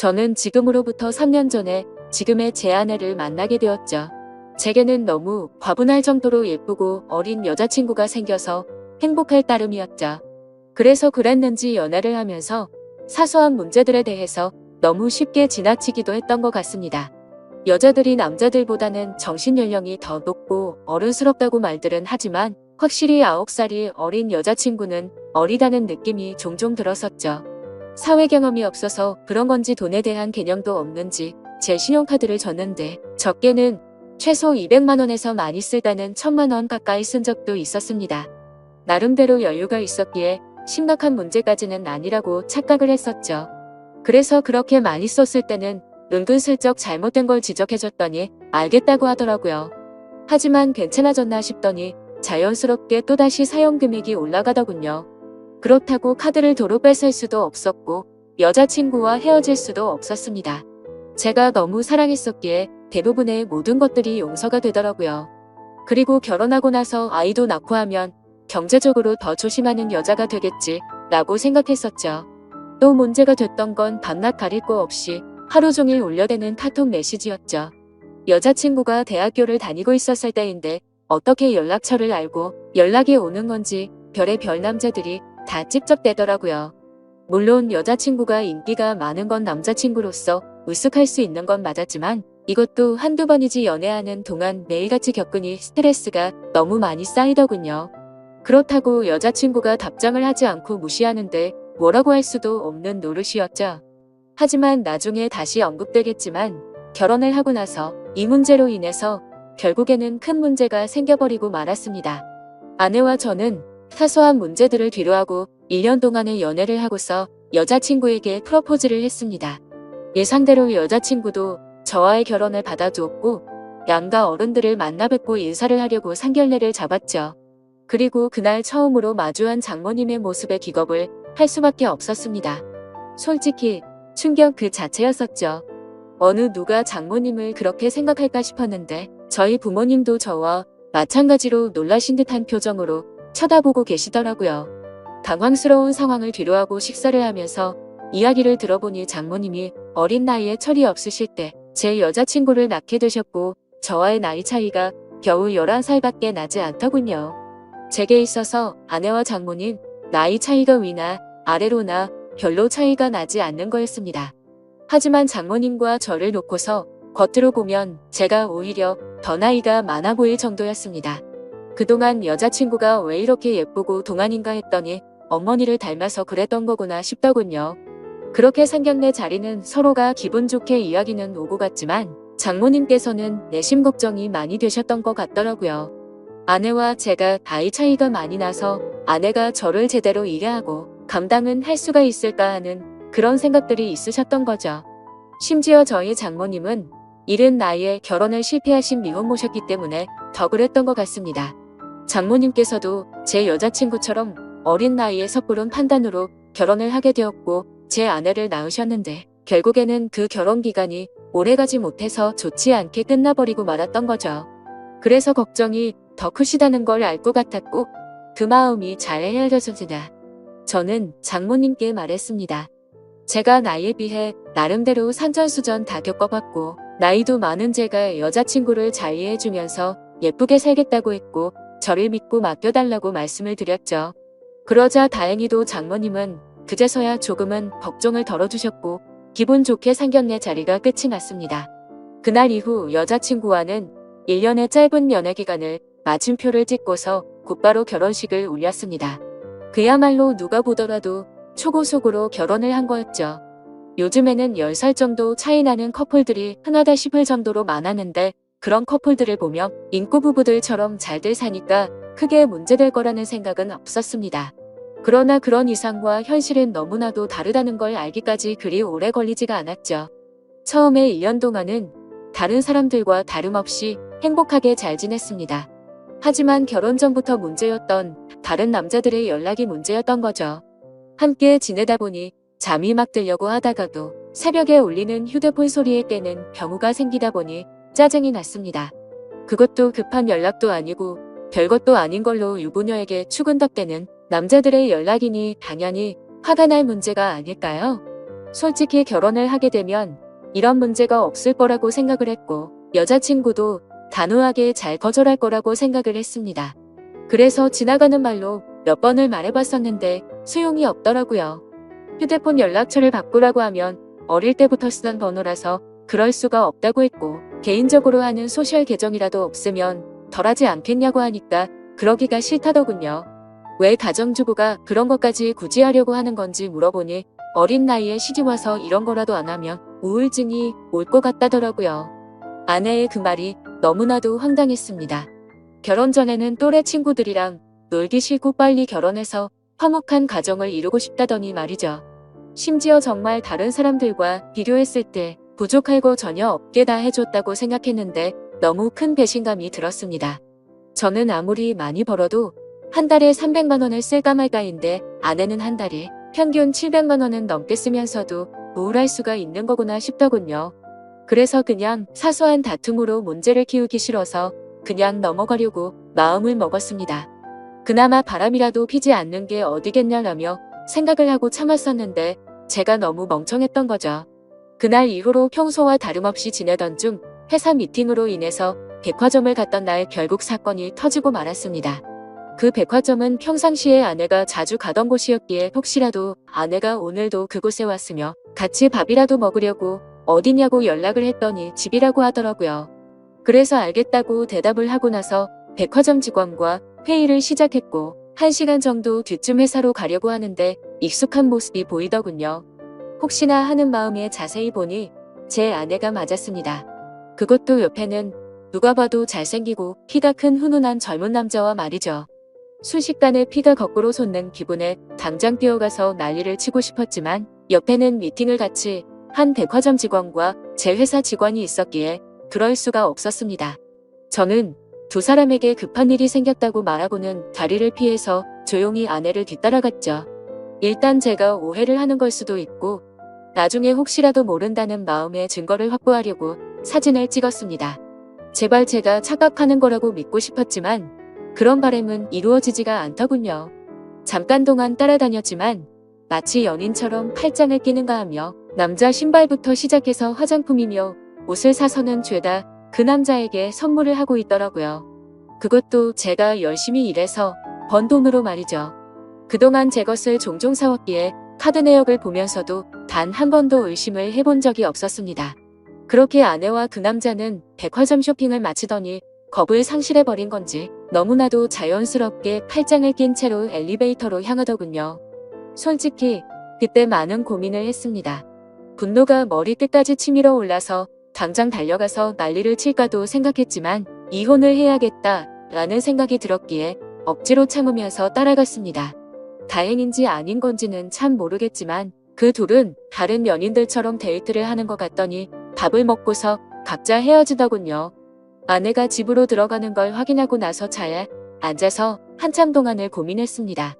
저는 지금으로부터 3년 전에 지금의 제 아내를 만나게 되었죠. 제게는 너무 과분할 정도로 예쁘고 어린 여자친구가 생겨서 행복할 따름이었죠. 그래서 그랬는지 연애를 하면서 사소한 문제들에 대해서 너무 쉽게 지나치기도 했던 것 같습니다. 여자들이 남자들보다는 정신연령이 더 높고 어른스럽다고 말들은 하지만 확실히 9살이 어린 여자친구는 어리다는 느낌이 종종 들었었죠. 사회 경험이 없어서 그런 건지 돈에 대한 개념도 없는지 제 신용카드를 줬는데 적게는 최소 200만 원에서 많이 쓰다는 1000만 원 가까이 쓴 적도 있었습니다. 나름대로 여유가 있었기에 심각한 문제까지는 아니라고 착각을 했었죠. 그래서 그렇게 많이 썼을 때는 은근슬쩍 잘못된 걸 지적해줬더니 알겠다고 하더라고요. 하지만 괜찮아졌나 싶더니 자연스럽게 또다시 사용 금액이 올라가더군요. 그렇다고 카드를 도로 뺏을 수도 없었고 여자친구와 헤어질 수도 없었습니다. 제가 너무 사랑했었기에 대부분의 모든 것들이 용서가 되더라고요. 그리고 결혼하고 나서 아이도 낳고 하면 경제적으로 더 조심하는 여자가 되겠지 라고 생각했었죠. 또 문제가 됐던 건 밤낮 가릴 거 없이 하루 종일 울려대는 카톡 메시지였죠. 여자친구가 대학교를 다니고 있었을 때인데 어떻게 연락처를 알고 연락이 오는 건지 별의별 남자들이 다 찝쩍대더라고요. 물론 여자친구가 인기가 많은 건 남자친구로서 으쓱할 수 있는 건 맞았지만 이것도 한두 번이지 연애하는 동안 매일같이 겪으니 스트레스가 너무 많이 쌓이더군요. 그렇다고 여자친구가 답장을 하지 않고 무시하는데 뭐라고 할 수도 없는 노릇이었죠. 하지만 나중에 다시 언급되겠지만 결혼을 하고 나서 이 문제로 인해서 결국에는 큰 문제가 생겨버리고 말았습니다. 아내와 저는 사소한 문제들을 뒤로하고 1년 동안의 연애를 하고서 여자친구에게 프로포즈를 했습니다. 예상대로 여자친구도 저와의 결혼을 받아주었고 양가 어른들을 만나 뵙고 인사를 하려고 상견례를 잡았죠. 그리고 그날 처음으로 마주한 장모님의 모습에 기겁을 할 수밖에 없었습니다. 솔직히 충격 그 자체였었죠. 어느 누가 장모님을 그렇게 생각할까 싶었는데 저희 부모님도 저와 마찬가지로 놀라신 듯한 표정으로 쳐다보고 계시더라고요. 당황스러운 상황을 뒤로하고 식사를 하면서 이야기를 들어보니 장모님이 어린 나이에 철이 없으실 때 제 여자친구를 낳게 되셨고 저와의 나이 차이가 겨우 11살밖에 나지 않더군요. 제게 있어서 아내와 장모님 나이 차이가 위나 아래로나 별로 차이가 나지 않는 거였습니다. 하지만 장모님과 저를 놓고서 겉으로 보면 제가 오히려 더 나이가 많아 보일 정도였습니다. 그동안 여자친구가 왜 이렇게 예쁘고 동안인가 했더니 어머니를 닮아서 그랬던 거구나 싶더군요. 그렇게 상견례 자리는 서로가 기분 좋게 이야기는 오고 갔지만 장모님께서는 내심 걱정이 많이 되셨던 것 같더라고요. 아내와 제가 나이 차이가 많이 나서 아내가 저를 제대로 이해하고 감당은 할 수가 있을까 하는 그런 생각들이 있으셨던 거죠. 심지어 저희 장모님은 이른 나이에 결혼을 실패하신 미혼모셨기 때문에 더 그랬던 것 같습니다. 장모님께서도 제 여자친구처럼 어린 나이에 섣부른 판단으로 결혼을 하게 되었고 제 아내를 낳으셨는데 결국에는 그 결혼 기간이 오래가지 못해서 좋지 않게 끝나버리고 말았던 거죠. 그래서 걱정이 더 크시다는 걸 알 것 같았고 그 마음이 잘 헤아려졌으나 저는 장모님께 말했습니다. 제가 나이에 비해 나름대로 산전수전 다 겪어봤고 나이도 많은 제가 여자친구를 잘 이해해주면서 예쁘게 살겠다고 했고 저를 믿고 맡겨달라고 말씀을 드렸죠. 그러자 다행히도 장모님은 그제서야 조금은 걱정을 덜어주셨고 기분 좋게 상견례 자리가 끝이 났습니다. 그날 이후 여자친구와는 1년의 짧은 연애기간을 마침표를 찍고서 곧바로 결혼식을 올렸습니다. 그야말로 누가 보더라도 초고속으로 결혼을 한 거였죠. 요즘에는 10살 정도 차이 나는 커플들이 흔하다 싶을 정도로 많았는데 그런 커플들을 보면 인구 부부들처럼 잘들 사니까 크게 문제될 거라는 생각은 없었습니다. 그러나 그런 이상과 현실은 너무나도 다르다는 걸 알기까지 그리 오래 걸리지가 않았죠. 처음에 1년 동안은 다른 사람들과 다름없이 행복하게 잘 지냈습니다. 하지만 결혼 전부터 문제였던 다른 남자들의 연락이 문제였던 거죠. 함께 지내다 보니 잠이 막 들려고 하다가도 새벽에 울리는 휴대폰 소리에 깨는 경우가 생기다 보니 짜증이 났습니다. 그것도 급한 연락도 아니고 별것도 아닌 걸로 유부녀에게 추근덕대는 남자들의 연락이니 당연히 화가 날 문제가 아닐까요? 솔직히 결혼을 하게 되면 이런 문제가 없을 거라고 생각을 했고 여자친구도 단호하게 잘 거절할 거라고 생각을 했습니다. 그래서 지나가는 말로 몇 번을 말해봤었는데 소용이 없더라고요. 휴대폰 연락처를 바꾸라고 하면 어릴 때부터 쓰던 번호라서 그럴 수가 없다고 했고 개인적으로 하는 소셜 계정이라도 없으면 덜하지 않겠냐고 하니까 그러기가 싫다더군요. 왜 가정주부가 그런 것까지 굳이 하려고 하는 건지 물어보니 어린 나이에 시집와서 이런 거라도 안 하면 우울증이 올 것 같다더라고요. 아내의 그 말이 너무나도 황당했습니다. 결혼 전에는 또래 친구들이랑 놀기 싫고 빨리 결혼해서 화목한 가정을 이루고 싶다더니 말이죠. 심지어 정말 다른 사람들과 비교했을 때 부족할 거 전혀 없게 다 해줬다고 생각했는데 너무 큰 배신감이 들었습니다. 저는 아무리 많이 벌어도 한 달에 300만 원을 쓸까 말까인데 아내는 한 달에 평균 700만 원은 넘게 쓰면서도 우울할 수가 있는 거구나 싶더군요. 그래서 그냥 사소한 다툼으로 문제를 키우기 싫어서 그냥 넘어가려고 마음을 먹었습니다. 그나마 바람이라도 피지 않는 게 어디겠냐라며 생각을 하고 참았었는데 제가 너무 멍청했던 거죠. 그날 이후로 평소와 다름없이 지내던 중 회사 미팅으로 인해서 백화점을 갔던 날 결국 사건이 터지고 말았습니다. 그 백화점은 평상시에 아내가 자주 가던 곳이었기에 혹시라도 아내가 오늘도 그곳에 왔으며 같이 밥이라도 먹으려고 어디냐고 연락을 했더니 집이라고 하더라고요. 그래서 알겠다고 대답을 하고 나서 백화점 직원과 회의를 시작했고 1시간 정도 뒤쯤 회사로 가려고 하는데 익숙한 모습이 보이더군요. 혹시나 하는 마음에 자세히 보니 제 아내가 맞았습니다. 그것도 옆에는 누가 봐도 잘생기고 키가 큰 훈훈한 젊은 남자와 말이죠. 순식간에 피가 거꾸로 솟는 기분에 당장 뛰어가서 난리를 치고 싶었지만 옆에는 미팅을 같이 한 백화점 직원과 제 회사 직원이 있었기에 그럴 수가 없었습니다. 저는 두 사람에게 급한 일이 생겼다고 말하고는 다리를 피해서 조용히 아내를 뒤따라갔죠. 일단 제가 오해를 하는 걸 수도 있고 나중에 혹시라도 모른다는 마음에 증거를 확보하려고 사진을 찍었습니다. 제발 제가 착각하는 거라고 믿고 싶었지만 그런 바람은 이루어지지가 않더군요. 잠깐 동안 따라다녔지만 마치 연인처럼 팔짱을 끼는가 하며 남자 신발부터 시작해서 화장품이며 옷을 사서는 죄다 그 남자에게 선물을 하고 있더라고요. 그것도 제가 열심히 일해서 번 돈으로 말이죠. 그동안 제 것을 종종 사왔기에 카드 내역을 보면서도 단 한 번도 의심을 해본 적이 없었습니다. 그렇게 아내와 그 남자는 백화점 쇼핑을 마치더니 겁을 상실해버린 건지 너무나도 자연스럽게 팔짱을 낀 채로 엘리베이터로 향하더군요. 솔직히 그때 많은 고민을 했습니다. 분노가 머리 끝까지 치밀어 올라서 당장 달려가서 난리를 칠까도 생각했지만 이혼을 해야겠다 라는 생각이 들었기에 억지로 참으면서 따라갔습니다. 다행인지 아닌 건지는 참 모르겠지만 그 둘은 다른 연인들처럼 데이트를 하는 것 같더니 밥을 먹고서 각자 헤어지더군요. 아내가 집으로 들어가는 걸 확인하고 나서 차에 앉아서 한참 동안을 고민했습니다.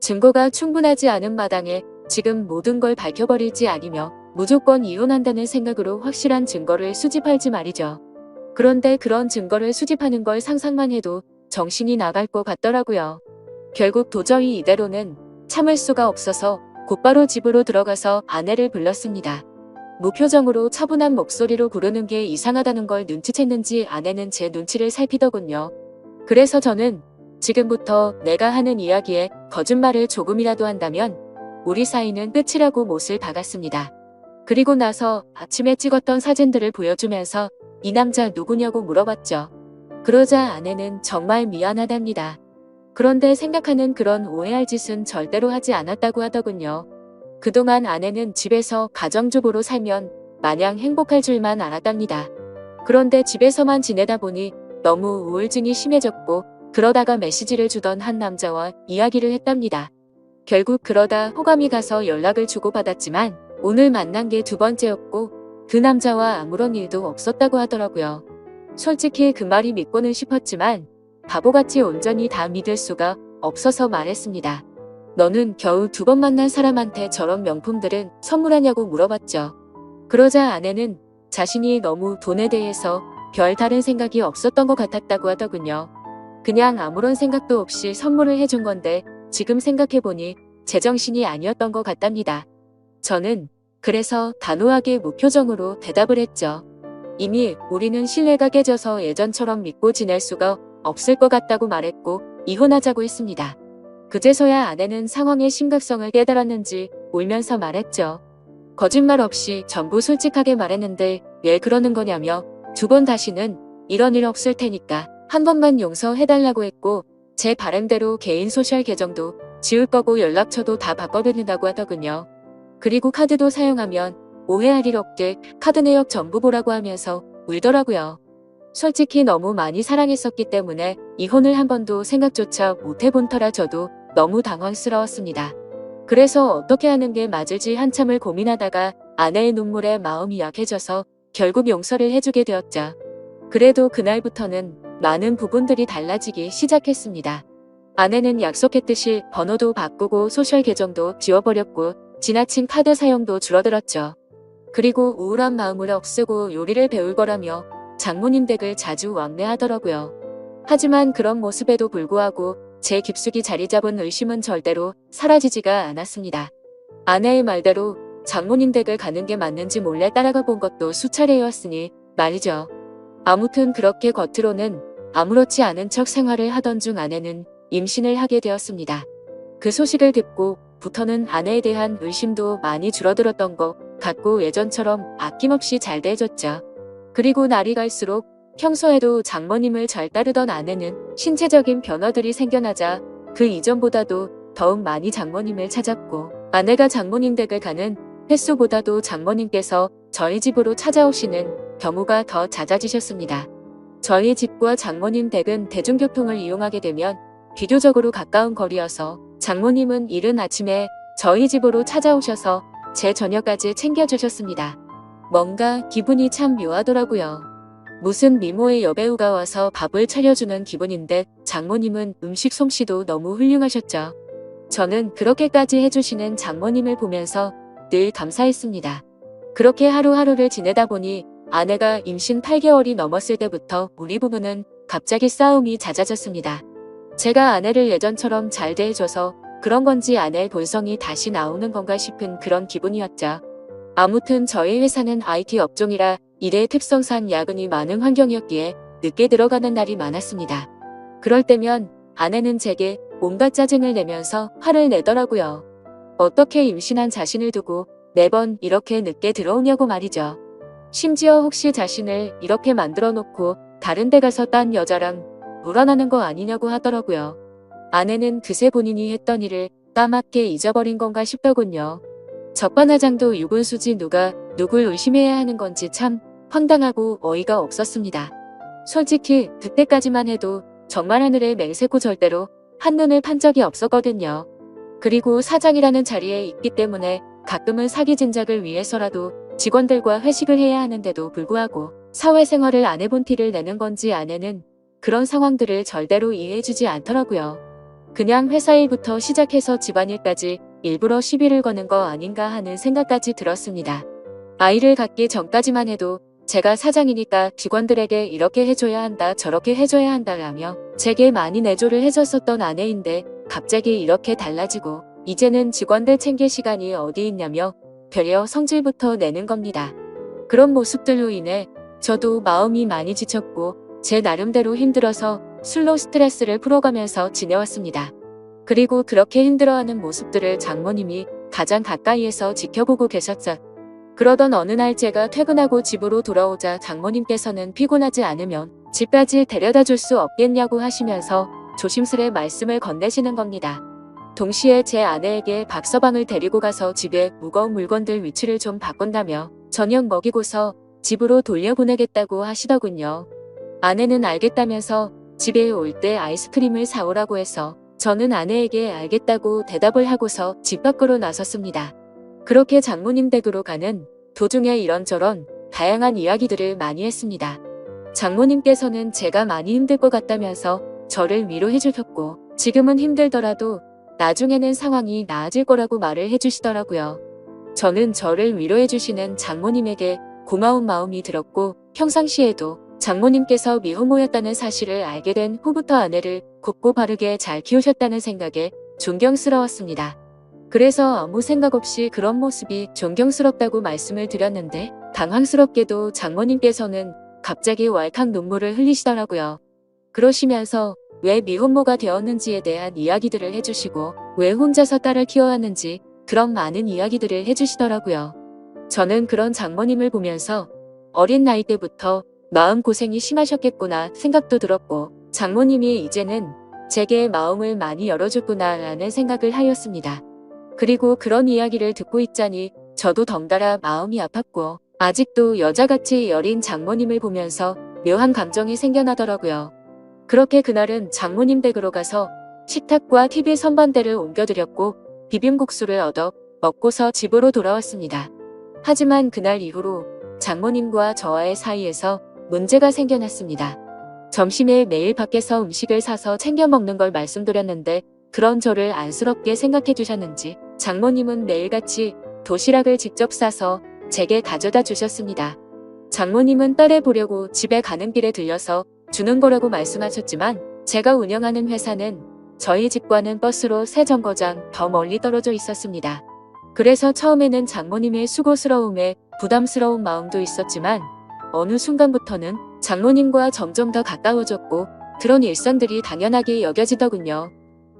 증거가 충분하지 않은 마당에 지금 모든 걸 밝혀버릴지 아니며 무조건 이혼한다는 생각으로 확실한 증거를 수집할지 말이죠. 그런데 그런 증거를 수집하는 걸 상상만 해도 정신이 나갈 것 같더라고요. 결국 도저히 이대로는 참을 수가 없어서 곧바로 집으로 들어가서 아내를 불렀습니다. 무표정으로 차분한 목소리로 부르는 게 이상하다는 걸 눈치챘는지 아내는 제 눈치를 살피더군요. 그래서 저는 지금부터 내가 하는 이야기에 거짓말을 조금이라도 한다면 우리 사이는 끝이라고 못을 박았습니다. 그리고 나서 아침에 찍었던 사진들을 보여주면서 이 남자 누구냐고 물어봤죠. 그러자 아내는 정말 미안하답니다. 그런데 생각하는 그런 오해할 짓은 절대로 하지 않았다고 하더군요. 그동안 아내는 집에서 가정주부로 살면 마냥 행복할 줄만 알았답니다. 그런데 집에서만 지내다 보니 너무 우울증이 심해졌고 그러다가 메시지를 주던 한 남자와 이야기를 했답니다. 결국 그러다 호감이 가서 연락을 주고받았지만 오늘 만난 게 두 번째였고 그 남자와 아무런 일도 없었다고 하더라고요. 솔직히 그 말이 믿고는 싶었지만 바보같이 온전히 다 믿을 수가 없어서 말했습니다. 너는 겨우 두 번 만난 사람한테 저런 명품들은 선물하냐고 물어봤죠. 그러자 아내는 자신이 너무 돈에 대해서 별다른 생각이 없었던 것 같았다고 하더군요. 그냥 아무런 생각도 없이 선물을 해준 건데 지금 생각해보니 제정신이 아니었던 것 같답니다. 저는 그래서 단호하게 무표정으로 대답을 했죠. 이미 우리는 신뢰가 깨져서 예전처럼 믿고 지낼 수가 없을 것 같다고 말했고 이혼하자고 했습니다. 그제서야 아내는 상황의 심각성을 깨달았는지 울면서 말했죠. 거짓말 없이 전부 솔직하게 말했는데 왜 그러는 거냐며 두 번 다시는 이런 일 없을 테니까 한 번만 용서해달라고 했고 제 바람대로 개인 소셜 계정도 지울 거고 연락처도 다 바꿔드린다고 하더군요. 그리고 카드도 사용하면 오해할 일 없게 카드 내역 전부 보라고 하면서 울더라고요. 솔직히 너무 많이 사랑했었기 때문에 이혼을 한 번도 생각조차 못 해본 터라 저도 너무 당황스러웠습니다. 그래서 어떻게 하는 게 맞을지 한참을 고민하다가 아내의 눈물에 마음이 약해져서 결국 용서를 해주게 되었죠. 그래도 그날부터는 많은 부분들이 달라지기 시작했습니다. 아내는 약속했듯이 번호도 바꾸고 소셜 계정도 지워버렸고 지나친 카드 사용도 줄어들었죠. 그리고 우울한 마음을 없애고 요리를 배울 거라며 장모님 댁을 자주 왕래하더라고요. 하지만 그런 모습에도 불구하고 제 깊숙이 자리 잡은 의심은 절대로 사라지지가 않았습니다. 아내의 말대로 장모님 댁을 가는 게 맞는지 몰래 따라가 본 것도 수차례였으니 말이죠. 아무튼 그렇게 겉으로는 아무렇지 않은 척 생활을 하던 중 아내는 임신을 하게 되었습니다. 그 소식을 듣고부터는 아내에 대한 의심도 많이 줄어들었던 것 같고 예전처럼 아낌없이 잘 대해줬죠. 그리고 날이 갈수록 평소에도 장모님을 잘 따르던 아내는 신체적인 변화들이 생겨나자 그 이전보다도 더욱 많이 장모님을 찾았고 아내가 장모님 댁을 가는 횟수보다도 장모님께서 저희 집으로 찾아오시는 경우가 더 잦아지셨습니다. 저희 집과 장모님 댁은 대중교통을 이용하게 되면 비교적으로 가까운 거리여서 장모님은 이른 아침에 저희 집으로 찾아오셔서 제 저녁까지 챙겨주셨습니다. 뭔가 기분이 참 묘하더라고요. 무슨 미모의 여배우가 와서 밥을 차려주는 기분인데 장모님은 음식 솜씨도 너무 훌륭하셨죠. 저는 그렇게까지 해주시는 장모님을 보면서 늘 감사했습니다. 그렇게 하루하루를 지내다 보니 아내가 임신 8개월이 넘었을 때부터 우리 부부는 갑자기 싸움이 잦아졌습니다. 제가 아내를 예전처럼 잘 대해줘서 그런 건지 아내의 본성이 다시 나오는 건가 싶은 그런 기분이었죠. 아무튼 저희 회사는 IT 업종이라 일의 특성상 야근이 많은 환경이었기에 늦게 들어가는 날이 많았습니다. 그럴 때면 아내는 제게 온갖 짜증을 내면서 화를 내더라고요. 어떻게 임신한 자신을 두고 매번 이렇게 늦게 들어오냐고 말이죠. 심지어 혹시 자신을 이렇게 만들어 놓고 다른 데 가서 딴 여자랑 놀아나는 거 아니냐고 하더라고요. 아내는 그새 본인이 했던 일을 까맣게 잊어버린 건가 싶더군요. 적반하장도 유분수지 누가 누굴 의심해야 하는 건지 참 황당하고 어이가 없었습니다. 솔직히 그때까지만 해도 정말 하늘에 맹세코 절대로 한눈을 판 적이 없었거든요. 그리고 사장이라는 자리에 있기 때문에 가끔은 사기 진작을 위해서라도 직원들과 회식을 해야 하는데도 불구하고 사회생활을 안 해본 티를 내는 건지 아내는 그런 상황들을 절대로 이해해주지 않더라고요. 그냥 회사 일부터 시작해서 집안일까지 일부러 시비를 거는 거 아닌가 하는 생각까지 들었습니다. 아이를 갖기 전까지만 해도 제가 사장이니까 직원들에게 이렇게 해줘야 한다 저렇게 해줘야 한다라며 제게 많이 내조를 해줬었던 아내인데 갑자기 이렇게 달라지고 이제는 직원들 챙길 시간이 어디 있냐며 되려 성질부터 내는 겁니다. 그런 모습들로 인해 저도 마음이 많이 지쳤고 제 나름대로 힘들어서 술로 스트레스를 풀어가면서 지내왔습니다. 그리고 그렇게 힘들어하는 모습들을 장모님이 가장 가까이에서 지켜보고 계셨죠. 그러던 어느 날 제가 퇴근하고 집으로 돌아오자 장모님께서는 피곤하지 않으면 집까지 데려다 줄 수 없겠냐고 하시면서 조심스레 말씀을 건네시는 겁니다. 동시에 제 아내에게 박서방을 데리고 가서 집에 무거운 물건들 위치를 좀 바꾼다며 저녁 먹이고서 집으로 돌려보내겠다고 하시더군요. 아내는 알겠다면서 집에 올 때 아이스크림을 사오라고 해서 저는 아내에게 알겠다고 대답을 하고서 집 밖으로 나섰습니다. 그렇게 장모님 댁으로 가는 도중에 이런저런 다양한 이야기들을 많이 했습니다. 장모님께서는 제가 많이 힘들 것 같다면서 저를 위로해 주셨고 지금은 힘들더라도 나중에는 상황이 나아질 거라고 말을 해주시더라고요. 저는 저를 위로해 주시는 장모님에게 고마운 마음이 들었고 평상시에도 장모님께서 미혼모였다는 사실을 알게 된 후부터 아내를 곱고 바르게 잘 키우셨다는 생각에 존경스러웠습니다. 그래서 아무 생각 없이 그런 모습이 존경스럽다고 말씀을 드렸는데 당황스럽게도 장모님께서는 갑자기 왈칵 눈물을 흘리시더라고요. 그러시면서 왜 미혼모가 되었는지에 대한 이야기들을 해주시고 왜 혼자서 딸을 키워왔는지 그런 많은 이야기들을 해주시더라고요. 저는 그런 장모님을 보면서 어린 나이 때부터 마음고생이 심하셨겠구나 생각도 들었고 장모님이 이제는 제게 마음을 많이 열어줬구나 라는 생각을 하였습니다. 그리고 그런 이야기를 듣고 있자니 저도 덩달아 마음이 아팠고 아직도 여자같이 여린 장모님을 보면서 묘한 감정이 생겨나더라고요. 그렇게 그날은 장모님 댁으로 가서 식탁과 TV 선반대를 옮겨드렸고 비빔국수를 얻어 먹고서 집으로 돌아왔습니다. 하지만 그날 이후로 장모님과 저와의 사이에서 문제가 생겨났습니다. 점심에 매일 밖에서 음식을 사서 챙겨 먹는 걸 말씀드렸는데 그런 저를 안쓰럽게 생각해 주셨는지 장모님은 매일같이 도시락을 직접 싸서 제게 가져다 주셨습니다. 장모님은 딸을 보려고 집에 가는 길에 들려서 주는 거라고 말씀하셨지만 제가 운영하는 회사는 저희 집과는 버스로 3정거장 더 멀리 떨어져 있었습니다. 그래서 처음에는 장모님의 수고스러움에 부담스러운 마음도 있었지만 어느 순간부터는 장모님과 점점 더 가까워졌고 그런 일상들이 당연하게 여겨지더군요.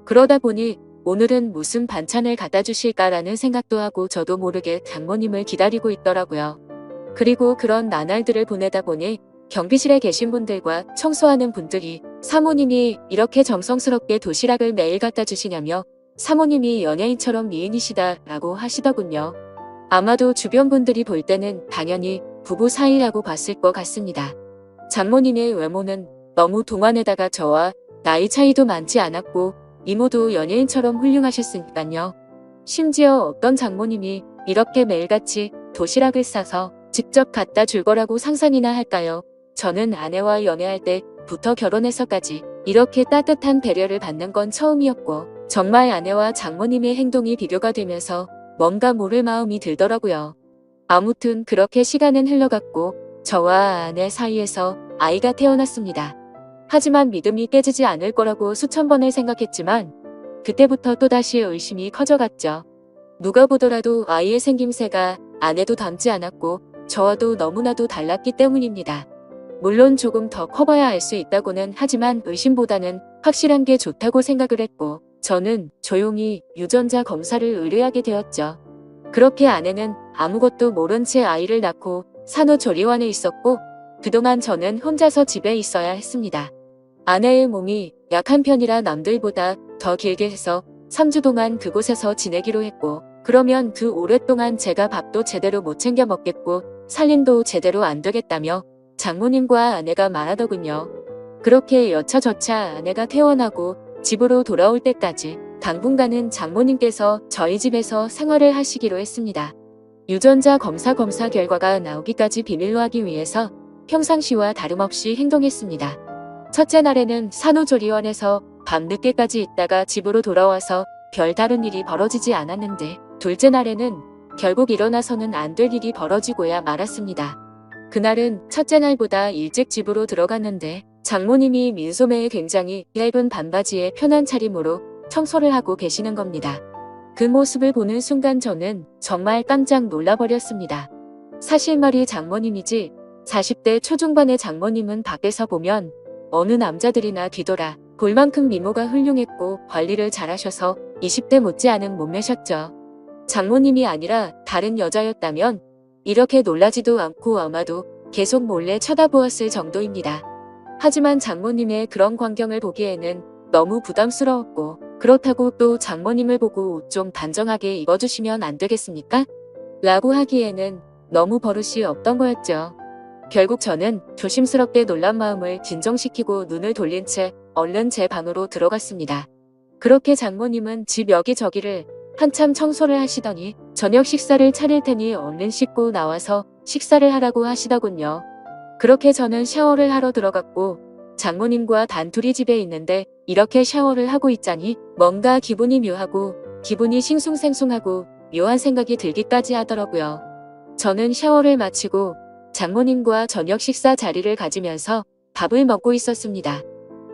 그러다 보니 오늘은 무슨 반찬을 갖다 주실까라는 생각도 하고 저도 모르게 장모님을 기다리고 있더라고요. 그리고 그런 나날들을 보내다 보니 경비실에 계신 분들과 청소하는 분들이 사모님이 이렇게 정성스럽게 도시락을 매일 갖다 주시냐며 사모님이 연예인처럼 미인이시다 라고 하시더군요. 아마도 주변 분들이 볼 때는 당연히 부부 사이라고 봤을 것 같습니다. 장모님의 외모는 너무 동안에다가 저와 나이 차이도 많지 않았고 이모도 연예인처럼 훌륭하셨으니까요. 심지어 어떤 장모님이 이렇게 매일같이 도시락을 싸서 직접 갖다 줄 거라고 상상이나 할까요? 저는 아내와 연애할 때부터 결혼해서까지 이렇게 따뜻한 배려를 받는 건 처음이었고 정말 아내와 장모님의 행동이 비교가 되면서 뭔가 모를 마음이 들더라고요. 아무튼 그렇게 시간은 흘러갔고 저와 아내 사이에서 아이가 태어났습니다. 하지만 믿음이 깨지지 않을 거라고 수천 번을 생각했지만 그때부터 또다시 의심이 커져갔죠. 누가 보더라도 아이의 생김새가 아내도 닮지 않았고 저와도 너무나도 달랐기 때문입니다. 물론 조금 더 커봐야 알 수 있다고는 하지만 의심보다는 확실한 게 좋다고 생각을 했고 저는 조용히 유전자 검사를 의뢰하게 되었죠. 그렇게 아내는 아무것도 모른 채 아이를 낳고 산후조리원에 있었고 그동안 저는 혼자서 집에 있어야 했습니다. 아내의 몸이 약한 편이라 남들보다 더 길게 해서 3주 동안 그곳에서 지내기로 했고 그러면 그 오랫동안 제가 밥도 제대로 못 챙겨 먹겠고 살림도 제대로 안 되겠다며 장모님과 아내가 말하더군요. 그렇게 여차저차 아내가 퇴원하고 집으로 돌아올 때까지 당분간은 장모님께서 저희 집에서 생활을 하시기로 했습니다. 유전자 검사 결과가 나오기까지 비밀로 하기 위해서 평상시와 다름없이 행동했습니다. 첫째 날에는 산후조리원에서 밤늦게까지 있다가 집으로 돌아와서 별다른 일이 벌어지지 않았는데 둘째 날에는 결국 일어나서는 안 될 일이 벌어지고야 말았습니다. 그날은 첫째 날보다 일찍 집으로 들어갔는데 장모님이 민소매에 굉장히 얇은 반바지에 편한 차림으로 청소를 하고 계시는 겁니다. 그 모습을 보는 순간 저는 정말 깜짝 놀라버렸습니다. 사실 말이 장모님이지 40대 초중반의 장모님은 밖에서 보면 어느 남자들이나 뒤돌아 볼 만큼 미모가 훌륭했고 관리를 잘하셔서 20대 못지않은 몸매셨죠. 장모님이 아니라 다른 여자였다면 이렇게 놀라지도 않고 아마도 계속 몰래 쳐다보았을 정도입니다. 하지만 장모님의 그런 광경을 보기에는 너무 부담스러웠고 그렇다고 또 장모님을 보고 옷 좀 단정하게 입어주시면 안 되겠습니까? 라고 하기에는 너무 버릇이 없던 거였죠. 결국 저는 조심스럽게 놀란 마음을 진정시키고 눈을 돌린 채 얼른 제 방으로 들어갔습니다. 그렇게 장모님은 집 여기저기를 한참 청소를 하시더니 저녁 식사를 차릴 테니 얼른 씻고 나와서 식사를 하라고 하시더군요. 그렇게 저는 샤워를 하러 들어갔고 장모님과 단둘이 집에 있는데 이렇게 샤워를 하고 있자니 뭔가 기분이 묘하고 기분이 싱숭생숭하고 묘한 생각이 들기까지 하더라고요. 저는 샤워를 마치고 장모님과 저녁 식사 자리를 가지면서 밥을 먹고 있었습니다.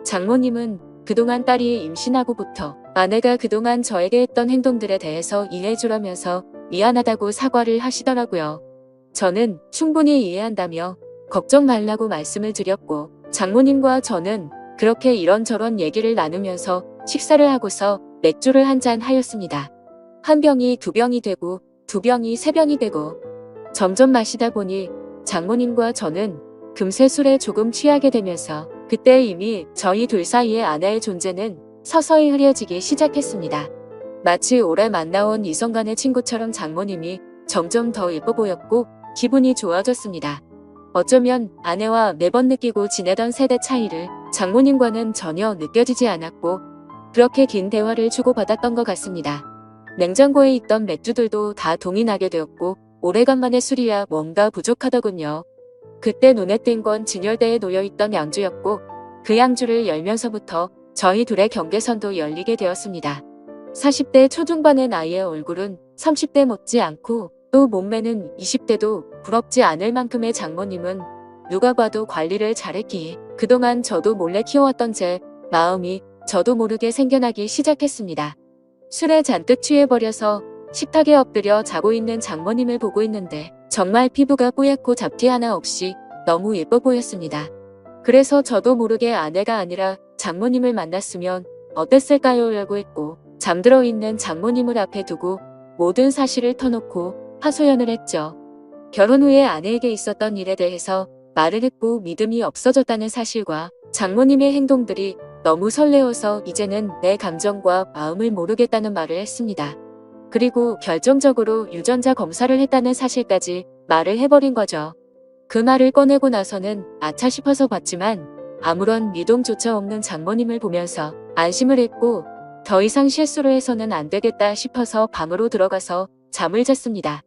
장모님은 그동안 딸이 임신하고부터 아내가 그동안 저에게 했던 행동들에 대해서 이해해주라면서 미안하다고 사과를 하시더라고요. 저는 충분히 이해한다며 걱정 말라고 말씀을 드렸고, 장모님과 저는 그렇게 이런저런 얘기를 나누면서 식사를 하고서 맥주를 한 잔 하였습니다. 한 병이 두 병이 되고 두 병이 세 병이 되고 점점 마시다 보니 장모님과 저는 금세 술에 조금 취하게 되면서 그때 이미 저희 둘 사이의 아내의 존재는 서서히 흐려지기 시작했습니다. 마치 오래 만나온 이성 간의 친구처럼 장모님이 점점 더 예뻐 보였고 기분이 좋아졌습니다. 어쩌면 아내와 매번 느끼고 지내던 세대 차이를 장모님과는 전혀 느껴지지 않았고 그렇게 긴 대화를 주고받았던 것 같습니다. 냉장고에 있던 맥주들도 다 동이 나게 되었고 오래간만에 술이야 뭔가 부족하더군요. 그때 눈에 띈 건 진열대에 놓여있던 양주였고 그 양주를 열면서부터 저희 둘의 경계선도 열리게 되었습니다. 40대 초중반의 나이의 얼굴은 30대 못지 않고 또 몸매는 20대도 부럽지 않을 만큼의 장모님은 누가 봐도 관리를 잘했기에 그동안 저도 몰래 키워왔던 제 마음이 저도 모르게 생겨나기 시작했습니다. 술에 잔뜩 취해버려서 식탁에 엎드려 자고 있는 장모님을 보고 있는데 정말 피부가 뽀얗고 잡티 하나 없이 너무 예뻐 보였습니다. 그래서 저도 모르게 아내가 아니라 장모님을 만났으면 어땠을까요? 라고 했고 잠들어 있는 장모님을 앞에 두고 모든 사실을 터놓고 하소연을 했죠. 결혼 후에 아내에게 있었던 일에 대해서 말을 했고 믿음이 없어졌다는 사실과 장모님의 행동들이 너무 설레어서 이제는 내 감정과 마음을 모르겠다는 말을 했습니다. 그리고 결정적으로 유전자 검사를 했다는 사실까지 말을 해버린 거죠. 그 말을 꺼내고 나서는 아차 싶어서 봤지만 아무런 미동조차 없는 장모님을 보면서 안심을 했고 더 이상 실수를 해서는 안 되겠다 싶어서 방으로 들어가서 잠을 잤습니다.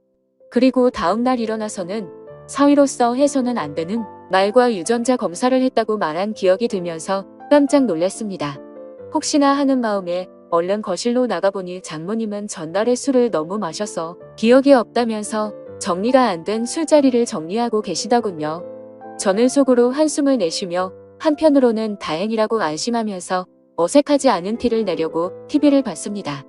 그리고 다음날 일어나서는 사위로서 해서는 안 되는 말과 유전자 검사를 했다고 말한 기억이 들면서 깜짝 놀랐습니다. 혹시나 하는 마음에 얼른 거실로 나가보니 장모님은 전날에 술을 너무 마셔서 기억이 없다면서 정리가 안 된 술자리를 정리하고 계시더군요. 저는 속으로 한숨을 내쉬며 한편으로는 다행이라고 안심하면서 어색하지 않은 티를 내려고 TV를 봤습니다.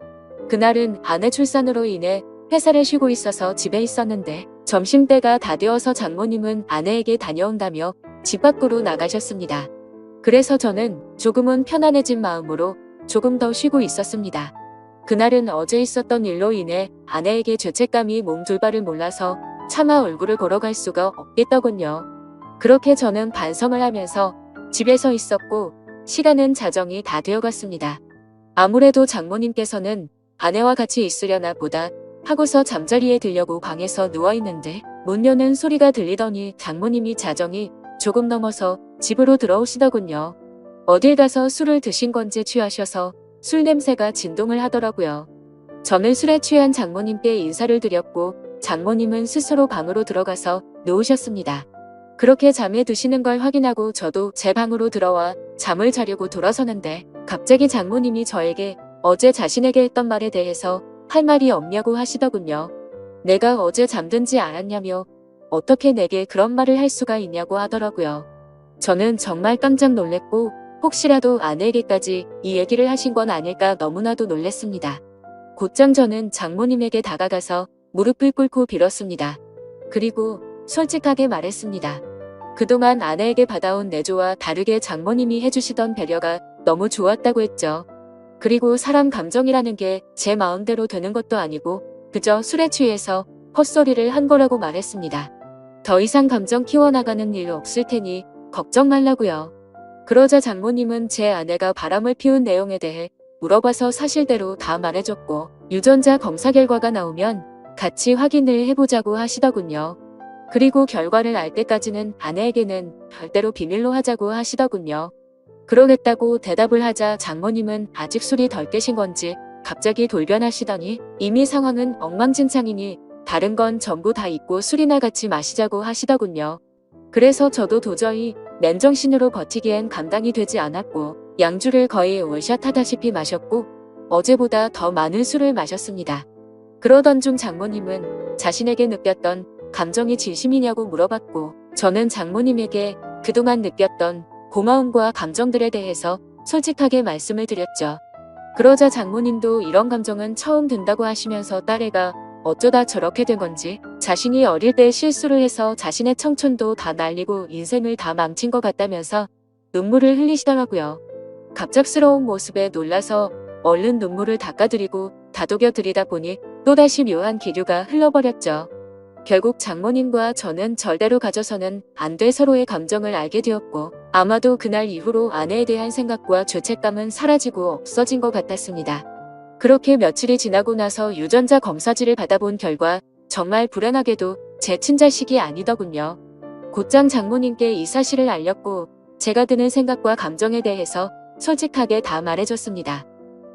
그날은 아내 출산으로 인해 회사를 쉬고 있어서 집에 있었는데 점심때가 다 되어서 장모님은 아내에게 다녀온다며 집 밖으로 나가셨습니다. 그래서 저는 조금은 편안해진 마음으로 조금 더 쉬고 있었습니다. 그날은 어제 있었던 일로 인해 아내에게 죄책감이 몸둘바를 몰라서 차마 얼굴을 걸어갈 수가 없겠더군요. 그렇게 저는 반성을 하면서 집에서 있었고 시간은 자정이 다 되어갔습니다. 아무래도 장모님께서는 아내와 같이 있으려나 보다 하고서 잠자리에 들려고 방에서 누워있는데 문 여는 소리가 들리더니 장모님이 자정이 조금 넘어서 집으로 들어오시더군요. 어딜 가서 술을 드신 건지 취하셔서 술 냄새가 진동을 하더라고요. 저는 술에 취한 장모님께 인사를 드렸고 장모님은 스스로 방으로 들어가서 누우셨습니다. 그렇게 잠에 드시는 걸 확인하고 저도 제 방으로 들어와 잠을 자려고 돌아서는데 갑자기 장모님이 저에게 어제 자신에게 했던 말에 대해서 할 말이 없냐고 하시더군요. 내가 어제 잠든지 알았냐며 어떻게 내게 그런 말을 할 수가 있냐고 하더라고요. 저는 정말 깜짝 놀랐고 혹시라도 아내에게까지 이 얘기를 하신 건 아닐까 너무나도 놀랐습니다. 곧장 저는 장모님에게 다가가서 무릎을 꿇고 빌었습니다. 그리고 솔직하게 말했습니다. 그동안 아내에게 받아온 내조와 다르게 장모님이 해주시던 배려가 너무 좋았다고 했죠. 그리고 사람 감정이라는 게 제 마음대로 되는 것도 아니고 그저 술에 취해서 헛소리를 한 거라고 말했습니다. 더 이상 감정 키워나가는 일 없을 테니 걱정 말라고요. 그러자 장모님은 제 아내가 바람을 피운 내용에 대해 물어봐서 사실대로 다 말해줬고 유전자 검사 결과가 나오면 같이 확인을 해보자고 하시더군요. 그리고 결과를 알 때까지는 아내에게는 절대로 비밀로 하자고 하시더군요. 그러겠다고 대답을 하자 장모님은 아직 술이 덜 깨신 건지 갑자기 돌변하시더니 이미 상황은 엉망진창이니 다른 건 전부 다 잊고 술이나 같이 마시자고 하시더군요. 그래서 저도 도저히 맨정신으로 버티기엔 감당이 되지 않았고 양주를 거의 월샷 하다시피 마셨고 어제보다 더 많은 술을 마셨습니다. 그러던 중 장모님은 자신에게 느꼈던 감정이 진심이냐고 물어봤고 저는 장모님에게 그동안 느꼈던 고마움과 감정들에 대해서 솔직하게 말씀을 드렸죠. 그러자 장모님도 이런 감정은 처음 든다고 하시면서 딸애가 어쩌다 저렇게 된 건지, 자신이 어릴 때 실수를 해서 자신의 청춘도 다 날리고 인생을 다 망친 것 같다면서 눈물을 흘리시더라고요. 갑작스러운 모습에 놀라서 얼른 눈물을 닦아드리고 다독여 드리다 보니 또다시 묘한 기류가 흘러버렸죠. 결국 장모님과 저는 절대로 가져서는 안 될 서로의 감정을 알게 되었고, 아마도 그날 이후로 아내에 대한 생각과 죄책감은 사라지고 없어진 것 같았습니다. 그렇게 며칠이 지나고 나서 유전자 검사지를 받아본 결과 정말 불행하게도 제 친자식이 아니더군요. 곧장 장모님께 이 사실을 알렸고, 제가 드는 생각과 감정에 대해서 솔직하게 다 말해줬습니다.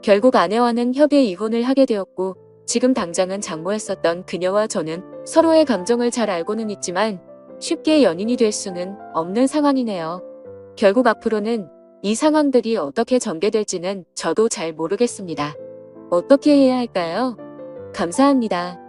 결국 아내와는 협의 이혼을 하게 되었고, 지금 당장은 장모였었던 그녀와 저는 서로의 감정을 잘 알고는 있지만 쉽게 연인이 될 수는 없는 상황이네요. 결국 앞으로는 이 상황들이 어떻게 전개될지는 저도 잘 모르겠습니다. 어떻게 해야 할까요? 감사합니다.